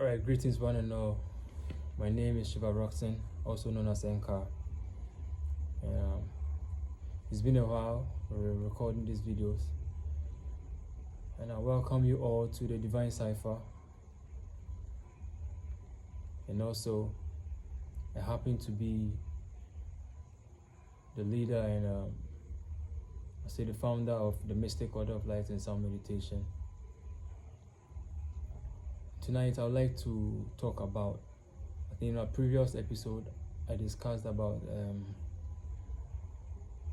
Alright, greetings one and all. My name is Shiva Roxon, also known as NKAR. And, it's been a while we're recording these videos, and I welcome you all to the Divine Cipher. And also, I happen to be the leader and the founder of the Mystic Order of Light and Sound Meditation. Tonight, I would like to talk about, I think in a previous episode, I discussed about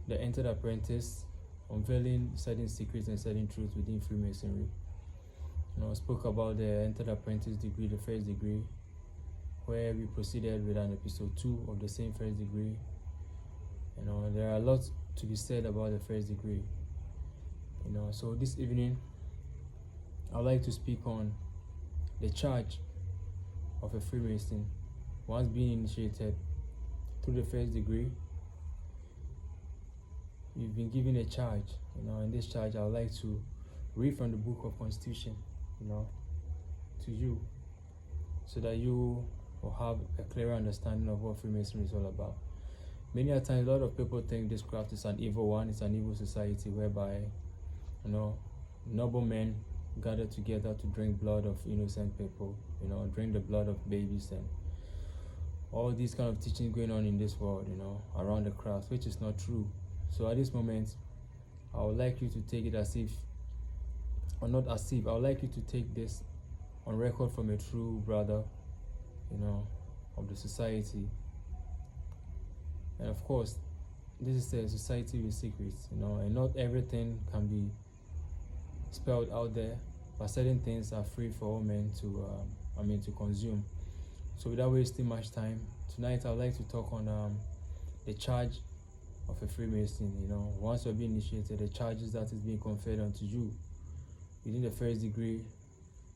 the Entered Apprentice, unveiling certain secrets and certain truths within Freemasonry. I spoke about the Entered Apprentice degree, the first degree, where we proceeded with an episode 2 of the same first degree. There are a lot to be said about the first degree. So this evening, I'd like to speak on the charge of a Freemason once being initiated through the first degree. You've been given a charge, and this charge I would like to read from the Book of Constitution, to you, so that you will have a clearer understanding of what Freemasonry is all about. Many a times, a lot of people think this craft is an evil one, it's an evil society whereby, noble men gather together to drink blood of innocent people, drink the blood of babies, and all these kind of teachings going on in this world, around the craft, which is not true. So at this moment, I would like you to take it as if, or not as if, I would like you to take this on record from a true brother, of the society. And of course, this is a society with secrets, and not everything can be spelled out there, but certain things are free for all men to consume. So without wasting much time, tonight I'd like to talk on the charge of a Freemason. Once you're being initiated, the charges that is being conferred onto you within the first degree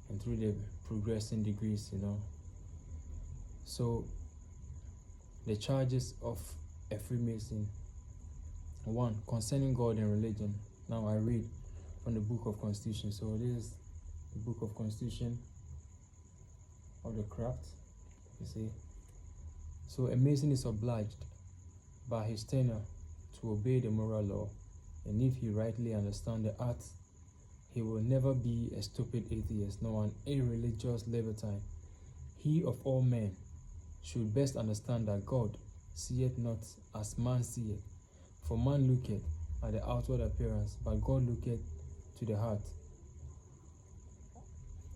and through the progressing degrees. So the charges of a Freemason. 1. Concerning God and religion. Now I read from the Book of Constitution. So this is the Book of Constitution of the craft, you see. So a Mason is obliged by his tenure to obey the moral law, and if he rightly understands the art, he will never be a stupid atheist nor an irreligious libertine. He of all men should best understand that God seeth not as man seeth, for man looketh at the outward appearance, but God looketh to the heart.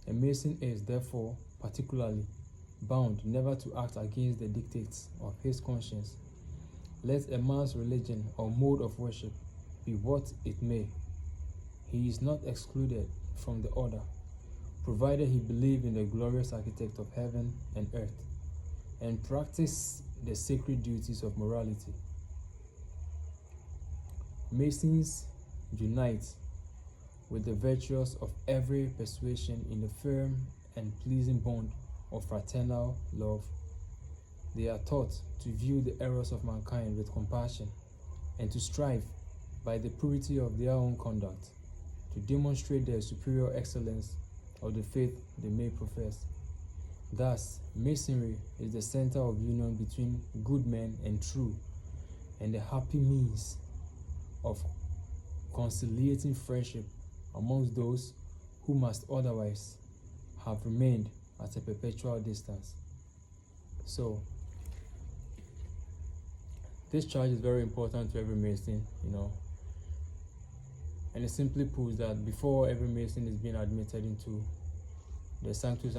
A Mason is therefore particularly bound never to act against the dictates of his conscience, let a man's religion or mode of worship be what it may. He is not excluded from the order, provided he believe in the glorious architect of heaven and earth, and practice the sacred duties of morality. Masons unite with the virtuous of every persuasion in the firm and pleasing bond of fraternal love. They are taught to view the errors of mankind with compassion, and to strive by the purity of their own conduct to demonstrate the superior excellence of the faith they may profess. Thus, Masonry is the center of union between good men and true, and the happy means of conciliating friendship amongst those who must otherwise have remained at a perpetual distance. So, this charge is very important to every Mason, and it simply proves that before every Mason is being admitted into the Sanctus